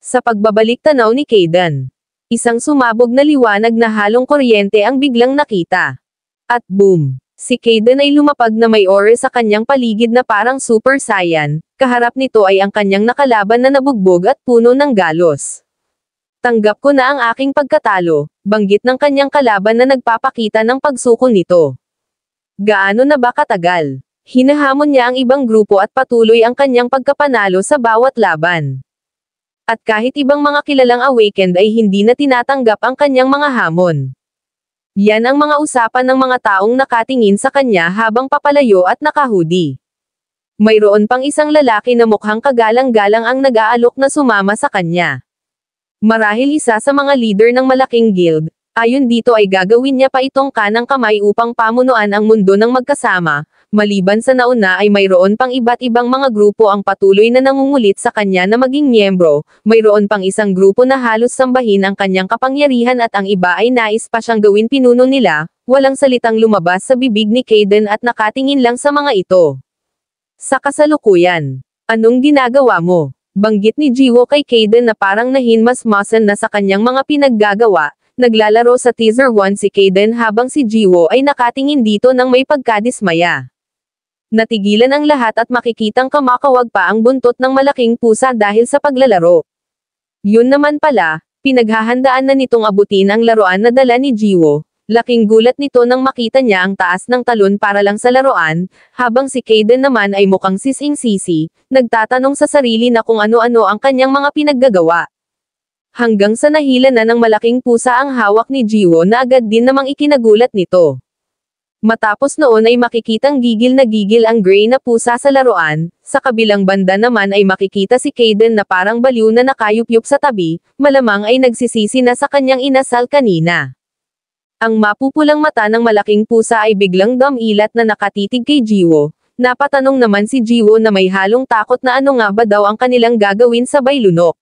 Sa pagbabalik tanaw ni Kayden, isang sumabog na liwanag na halong kuryente ang biglang nakita. At boom! Si Kayden ay lumapag na may aura sa kanyang paligid na parang Super Saiyan, kaharap nito ay ang kanyang nakalaban na nabugbog at puno ng galos. Tanggap ko na ang aking pagkatalo, banggit ng kanyang kalaban na nagpapakita ng pagsuko nito. Gaano na ba katagal? Hinahamon niya ang ibang grupo at patuloy ang kanyang pagkapanalo sa bawat laban. At kahit ibang mga kilalang awakened ay hindi na tinatanggap ang kanyang mga hamon. Yan ang mga usapan ng mga taong nakatingin sa kanya habang papalayo at nakahudi. Mayroon pang isang lalaki na mukhang kagalang-galang ang nag-aalok na sumama sa kanya. Marahil isa sa mga leader ng malaking guild, ayon dito ay gagawin niya pa itong kanang kamay upang pamunuan ang mundo ng magkasama. Maliban sa nauna ay mayroon pang iba't ibang mga grupo ang patuloy na nangungulit sa kanya na maging miyembro, mayroon pang isang grupo na halos sambahin ang kanyang kapangyarihan at ang iba ay nais pa siyang gawin pinuno nila, walang salitang lumabas sa bibig ni Kayden at nakatingin lang sa mga ito. Sa kasalukuyan, anong ginagawa mo? Banggit ni Jiwo kay Kayden na parang nahinmasmasan na sa kanyang mga pinaggagawa. Naglalaro sa teaser 1 si Kayden habang si Jiwo ay nakatingin dito ng may pagkadismaya. Natigilan ang lahat at makikitang kamakawag pa ang buntot ng malaking pusa dahil sa paglalaro. Yun naman pala, pinaghahandaan na nitong abutin ang laruan na dala ni Jiwo. Laking gulat nito nang makita niya ang taas ng talon para lang sa laruan, habang si Kayden naman ay mukhang sising-sisi, nagtatanong sa sarili na kung ano-ano ang kanyang mga pinaggagawa. Hanggang sa nahila na ng malaking pusa ang hawak ni Jiwo na agad din namang ikinagulat nito. Matapos noon ay makikitang gigil ang gray na pusa sa laruan, sa kabilang banda naman ay makikita si Kayden na parang baliw na nakayup-yup sa tabi, malamang ay nagsisisi na sa kanyang inasal kanina. Ang mapupulang mata ng malaking pusa ay biglang dumilat na nakatitig kay Jiwo. Napatanong naman si Jiwo na may halong takot na ano nga ba daw ang kanilang gagawin sabay lunok.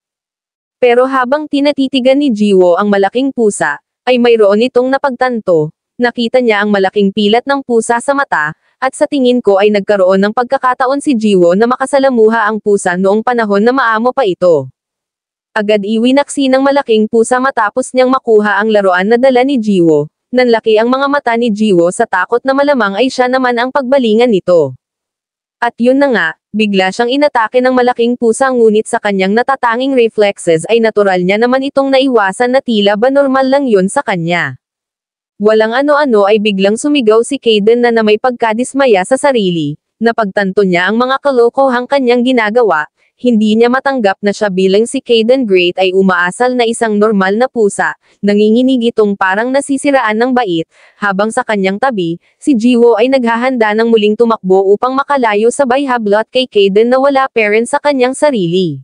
Pero habang tinatitigan ni Jiwo ang malaking pusa, ay mayroon itong napagtanto. Nakita niya ang malaking pilat ng pusa sa mata, at sa tingin ko ay nagkaroon ng pagkakataon si Jiwo na makasalamuha ang pusa noong panahon na maamo pa ito. Agad iwinaksi ng malaking pusa matapos niyang makuha ang laruan na dala ni Jiwo. Nanlaki ang mga mata ni Jiwo sa takot na malamang ay siya naman ang pagbalingan nito. At yun na nga, bigla siyang inatake ng malaking pusa ngunit sa kanyang natatanging reflexes ay natural niya naman itong naiwasan na tila ba normal lang yun sa kanya. Walang ano-ano ay biglang sumigaw si Kayden na may pagkadismaya sa sarili, napagtanto niya ang mga kalokohang kanyang ginagawa, hindi niya matanggap na siya bilang si Kayden Great ay umaasal na isang normal na pusa, nanginginig itong parang nasisiraan ng bait, habang sa kanyang tabi, si Jiwo ay naghahanda ng muling tumakbo upang makalayo sabay hablot kay Kayden na wala parent sa kanyang sarili.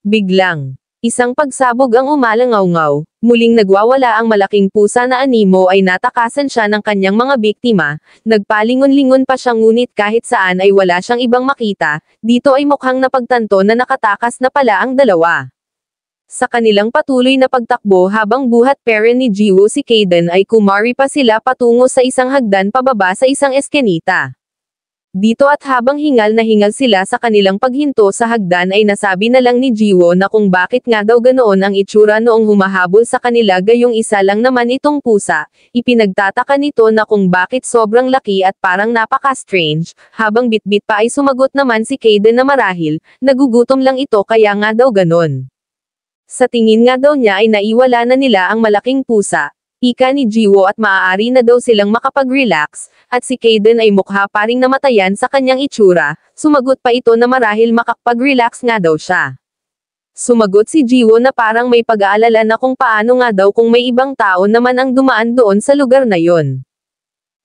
Biglang, isang pagsabog ang umalangaw-ngaw, muling nagwawala ang malaking pusa na animo ay natakasan siya ng kanyang mga biktima, nagpalingon-lingon pa siya ngunit kahit saan ay wala siyang ibang makita, dito ay mukhang napagtanto na nakatakas na pala ang dalawa. Sa kanilang patuloy na pagtakbo habang buhat parent ni Jiwo si Kayden ay kumari pa sila patungo sa isang hagdan pababa sa isang eskenita. Dito at habang hingal na hingal sila sa kanilang paghinto sa hagdan ay nasabi na lang ni Jiwo na kung bakit nga daw ganoon ang itsura noong humahabol sa kanila gayong isa lang naman itong pusa, ipinagtataka nito na kung bakit sobrang laki at parang napaka-strange, habang bitbit pa ay sumagot naman si Kayden na marahil, nagugutom lang ito kaya nga daw ganon. Sa tingin nga daw niya ay naiwala na nila ang malaking pusa. Ika ni Jiwo at maaari na daw silang makapag-relax, at si Kayden ay mukha pa ring namatayan sa kanyang itsura, sumagot pa ito na marahil makapag-relax nga daw siya. Sumagot si Jiwo na parang may pag-aalala na kung paano nga daw kung may ibang tao naman ang dumaan doon sa lugar na yon.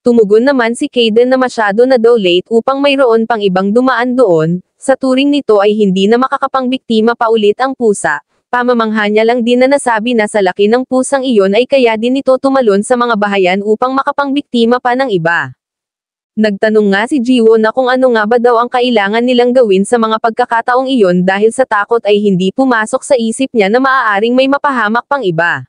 Tumugon naman si Kayden na masyado na daw late upang mayroon pang ibang dumaan doon, sa turing nito ay hindi na makakapangbiktima pa ulit ang pusa. Pamamangha niya lang din na nasabi na sa laki ng pusang iyon ay kaya din ito tumalon sa mga bahayan upang makapangbiktima pa ng iba. Nagtanong nga si Jiwo na kung ano nga ba daw ang kailangan nilang gawin sa mga pagkakataong iyon dahil sa takot ay hindi pumasok sa isip niya na maaaring may mapahamak pang iba.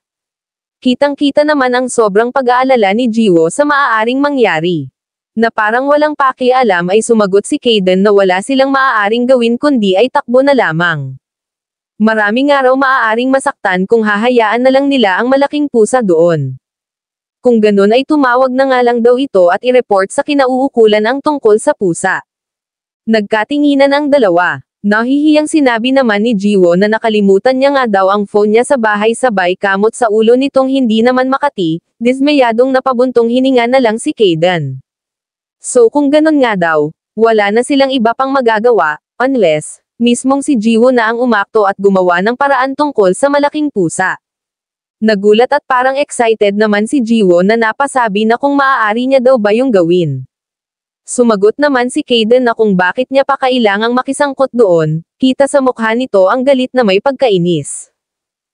Kitang-kita naman ang sobrang pag-aalala ni Jiwo sa maaaring mangyari. Na parang walang pakialam ay sumagot si Kayden na wala silang maaaring gawin kundi ay takbo na lamang. Maraming araw maaaring masaktan kung hahayaan na lang nila ang malaking pusa doon. Kung ganun ay tumawag na nga lang daw ito at i-report sa kinauukulan ang tungkol sa pusa. Nagkatinginan ang dalawa. Nahihiyang sinabi naman ni Jiwoo na nakalimutan niya nga daw ang phone niya sa bahay sabay kamot sa ulo nitong hindi naman makati, dismayadong napabuntong hininga na lang si Kayden. So kung ganun nga daw, wala na silang iba pang magagawa, unless, mismong si Jiwoo na ang umakto at gumawa ng paraan tungkol sa malaking pusa. Nagulat at parang excited naman si Jiwoo na napasabi na kung maaari niya daw ba yung gawin. Sumagot naman si Kayden na kung bakit niya pa kailangang makisangkot doon, kita sa mukha nito ang galit na may pagkainis.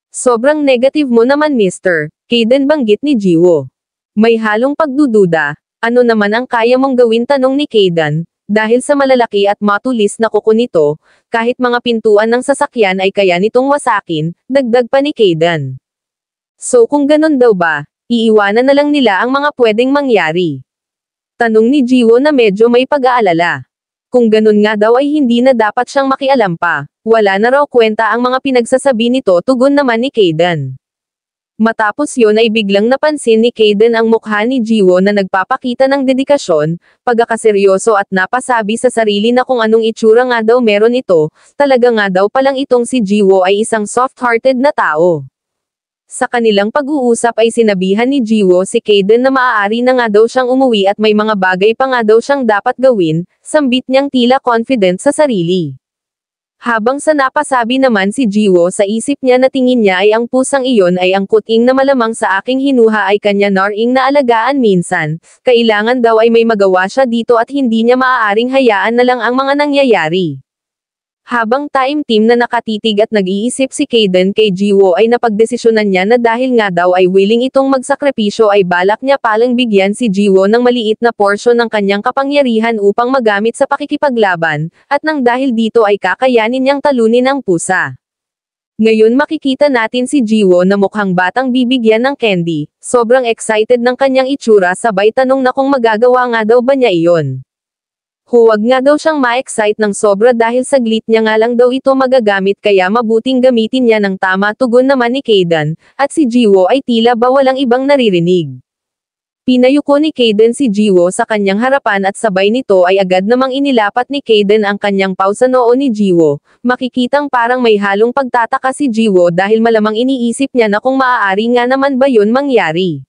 Sobrang negative mo naman Mr. Kayden banggit ni Jiwoo. May halong pagdududa, ano naman ang kaya mong gawin tanong ni Kayden, dahil sa malalaki at matulis na kuko nito, kahit mga pintuan ng sasakyan ay kaya nitong wasakin, dagdag pa ni Kayden. So kung ganun daw ba, iiwanan na lang nila ang mga pwedeng mangyari. Tanong ni Jiwoo na medyo may pag-aalala. Kung ganun nga daw ay hindi na dapat siyang makialam pa, wala na raw kwenta ang mga pinagsasabi nito tugon naman ni Kayden. Matapos yon ay biglang napansin ni Kayden ang mukha ni Jiwoo na nagpapakita ng dedikasyon, pagkakaseryoso at napasabi sa sarili na kung anong itsura nga daw meron ito, talaga nga daw palang itong si Jiwoo ay isang soft-hearted na tao. Sa kanilang pag-uusap ay sinabihan ni Jiwoo si Kayden na maaari na nga daw siyang umuwi at may mga bagay pa nga daw siyang dapat gawin, sambit niyang tila confident sa sarili. Habang sa napasabi naman si Jiwoo sa isip niya na tingin niya ay ang pusang iyon ay ang kuting na malamang sa aking hinuha ay kanya naring na alagaan minsan, kailangan daw ay may magawa siya dito at hindi niya maaaring hayaan na lang ang mga nangyayari. Habang time team na nakatitig at nag-iisip si Kayden kay Jiwoo ay napagdesisyonan niya na dahil nga daw ay willing itong magsakripisyo ay balak niya palang bigyan si Jiwoo ng maliit na porsyon ng kanyang kapangyarihan upang magamit sa pakikipaglaban, at nang dahil dito ay kakayanin niyang talunin ang pusa. Ngayon makikita natin si Jiwoo na mukhang batang bibigyan ng candy, sobrang excited ng kanyang itsura sabay tanong na kung magagawa nga daw ba niya iyon. Huwag nga daw siyang ma-excite ng sobra dahil saglit niya nga lang daw ito magagamit kaya mabuting gamitin niya ng tama tugon naman ni Kayden, at si Jiwoo ay tila ba walang ibang naririnig. Pinayuko ni Kayden si Jiwoo sa kanyang harapan at sabay nito ay agad namang inilapat ni Kayden ang kanyang paw sa noo ni Jiwoo, makikitang parang may halong pagtataka si Jiwoo dahil malamang iniisip niya na kung maaari nga naman ba yun mangyari.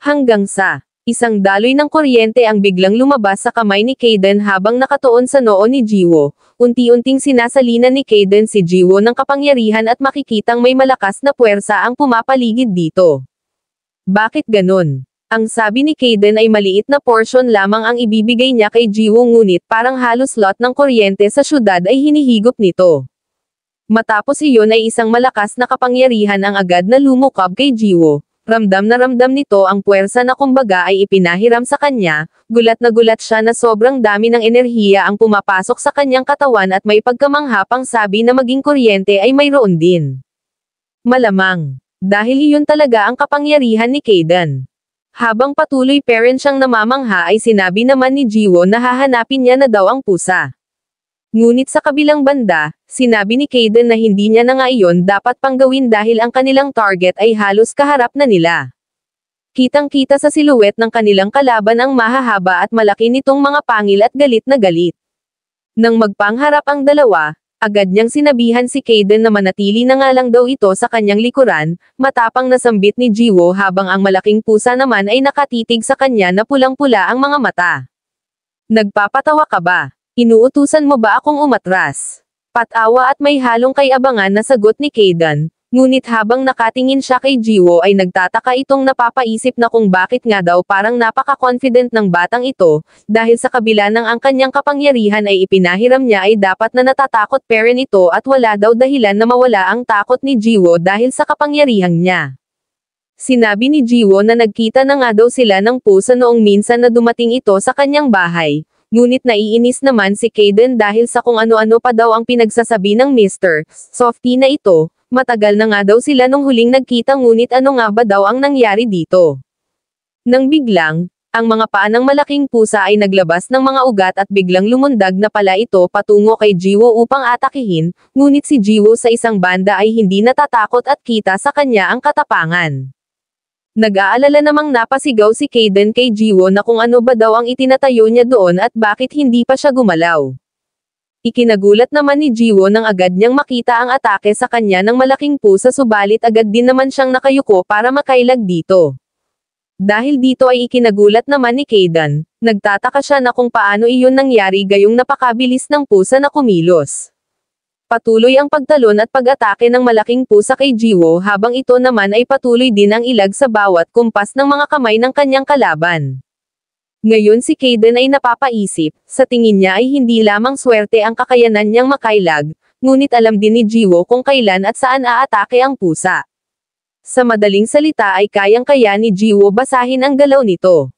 Hanggang sa isang daloy ng kuryente ang biglang lumabas sa kamay ni Kayden habang nakatuon sa noo ni Jiwoo. Unti-unting sinasalina ni Kayden si Jiwoo ng kapangyarihan at makikitang may malakas na puwersa ang pumapaligid dito. Bakit ganun? Ang sabi ni Kayden ay maliit na portion lamang ang ibibigay niya kay Jiwoo ngunit parang halos lot ng kuryente sa syudad ay hinihigop nito. Matapos iyon ay isang malakas na kapangyarihan ang agad na lumukab kay Jiwoo. Ramdam na ramdam nito ang puwersa na kumbaga ay ipinahiram sa kanya, gulat na gulat siya na sobrang dami ng enerhiya ang pumapasok sa kanyang katawan at may pagkamanghapang sabi na maging kuryente ay mayroon din. Malamang, dahil iyon talaga ang kapangyarihan ni Kayden. Habang patuloy pa rin siyang namamangha ay sinabi naman ni Jiwoo na hahanapin niya na daw ang pusa. Ngunit sa kabilang banda, sinabi ni Kayden na hindi niya na nga iyon dapat pang gawin dahil ang kanilang target ay halos kaharap na nila. Kitang-kita sa siluwet ng kanilang kalaban ang mahahaba at malaki nitong mga pangil at galit na galit. Nang magpangharap ang dalawa, agad niyang sinabihan si Kayden na manatili na nga lang daw ito sa kanyang likuran, matapang na sambit ni Jiwoo habang ang malaking pusa naman ay nakatitig sa kanya na pulang-pula ang mga mata. Nagpapatawa ka ba? Inuutusan mo ba akong umatras? Patawa at may halong kay abangan na sagot ni Kayden, ngunit habang nakatingin siya kay Jiwoo ay nagtataka itong napapaisip na kung bakit nga daw parang napaka-confident ng batang ito, dahil sa kabila ng ang kanyang kapangyarihan ay ipinahiram niya ay dapat na natatakot pa rin ito at wala daw dahilan na mawala ang takot ni Jiwoo dahil sa kapangyarihan niya. Sinabi ni Jiwoo na nagkita na nga daw sila ng pusa noong minsan na dumating ito sa kanyang bahay. Ngunit naiinis naman si Kayden dahil sa kung ano-ano pa daw ang pinagsasabi ng Mr. Softy na ito, matagal na nga daw sila nung huling nagkita ngunit ano nga ba daw ang nangyari dito. Nang biglang, Ang mga paa ng malaking pusa ay naglabas ng mga ugat at biglang lumundag na pala ito patungo kay Jiwo upang atakihin, ngunit si Jiwo sa isang banda ay hindi natatakot at kita sa kanya ang katapangan. Nag-aalala namang napasigaw si Kaden kay Jiwo na kung ano ba daw ang itinatayo niya doon at bakit hindi pa siya gumalaw. Ikinagulat naman ni Jiwo nang agad niyang makita ang atake sa kanya ng malaking pusa subalit agad din naman siyang nakayuko para makailag dito. Dahil dito ay ikinagulat naman ni Kaden, nagtataka siya na kung paano iyon nangyari gayong napakabilis ng pusa na kumilos. Patuloy ang pagtalon at pag-atake ng malaking pusa kay Jiwo habang ito naman ay patuloy din ang ilag sa bawat kumpas ng mga kamay ng kanyang kalaban. Ngayon si Kaden ay napapaisip, sa tingin niya ay hindi lamang swerte ang kakayanan niyang makailag, ngunit alam din ni Jiwo kung kailan at saan aatake ang pusa. Sa madaling salita ay kayang-kaya ni Jiwo basahin ang galaw nito.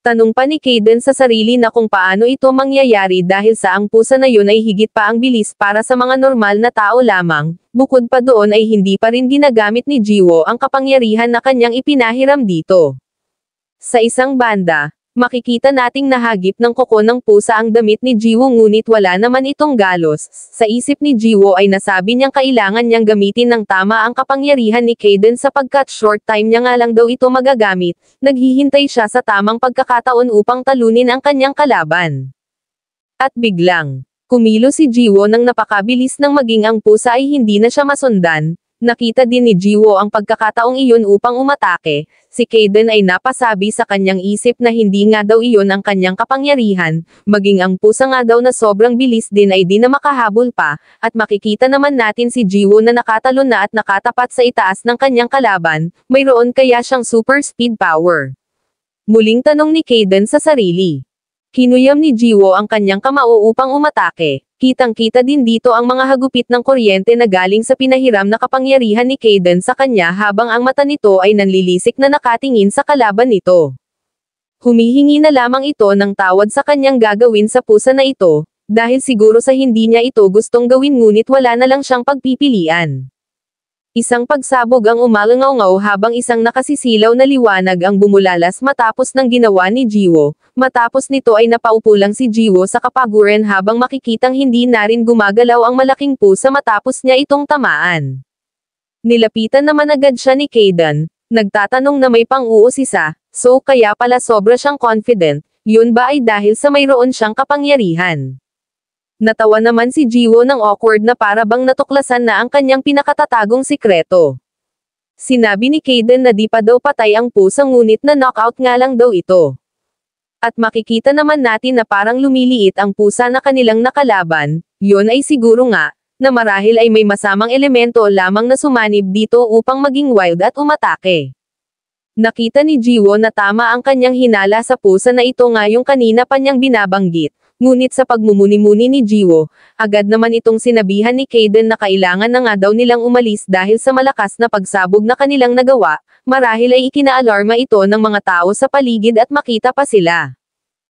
Tanong pa ni Kaden sa sarili na kung paano ito mangyayari dahil sa ang pusa na yun ay higit pa ang bilis para sa mga normal na tao lamang, bukod pa doon ay hindi pa rin ginagamit ni Jiwo ang kapangyarihan na kanyang ipinahiram dito. Sa isang banda, makikita nating nahagip ng kuko ng pusa ang damit ni Jiwo ngunit wala naman itong galos. Sa isip ni Jiwo ay nasabi niyang kailangan niyang gamitin ng tama ang kapangyarihan ni Kaden sapagkat short time niya nga lang daw ito magagamit, naghihintay siya sa tamang pagkakataon upang talunin ang kanyang kalaban. At biglang, kumilos si Jiwo nang napakabilis ng maging ang pusa ay hindi na siya masundan. Nakita din ni Jiwo ang pagkakataong iyon upang umatake, si Kaden ay napasabi sa kanyang isip na hindi nga daw iyon ang kanyang kapangyarihan, maging ang pusa nga daw na sobrang bilis din ay di na makahabol pa, at makikita naman natin si Jiwo na nakatalon na at nakatapat sa itaas ng kanyang kalaban, mayroon kaya siyang super speed power. Muling tanong ni Kaden sa sarili. Kinuyam ni Jiwo ang kanyang kamao upang umatake. Kitang-kita din dito ang mga hagupit ng kuryente na galing sa pinahiram na kapangyarihan ni Kaden sa kanya habang ang mata nito ay nanlilisik na nakatingin sa kalaban nito. Humihingi na lamang ito ng tawad sa kanyang gagawin sa pusa na ito, dahil siguro sa hindi niya ito gustong gawin ngunit wala na lang siyang pagpipilian. Isang pagsabog ang umalangaw habang isang nakasisilaw na liwanag ang bumulalas matapos ng ginawa ni Jiwo. Matapos nito ay napaupo lang si Jiwo sa kapaguran habang makikitang hindi na rin gumagalaw ang malaking pusa matapos niya itong tamaan. Nilapitan naman agad siya ni Kaden, nagtatanong na may pang-uus isa, so kaya pala sobra siyang confident, yun ba ay dahil sa mayroon siyang kapangyarihan? Natawa naman si Jiwo ng awkward na para bang natuklasan na ang kanyang pinakatatagong sikreto. Sinabi ni Kaden na di pa daw patay ang pusa ngunit na knockout nga lang daw ito. At makikita naman natin na parang lumiliit ang pusa na kanilang nakalaban, yun ay siguro nga, na marahil ay may masamang elemento lamang na sumanib dito upang maging wild at umatake. Nakita ni Jiwo na tama ang kanyang hinala sa pusa na ito nga yung kanina pa niyang binabanggit. Ngunit sa pagmumuni-muni ni Jiwo, agad naman itong sinabihan ni Kaden na kailangan na nga daw nilang umalis dahil sa malakas na pagsabog na kanilang nagawa, marahil ay ikinaalarma ito ng mga tao sa paligid at makita pa sila.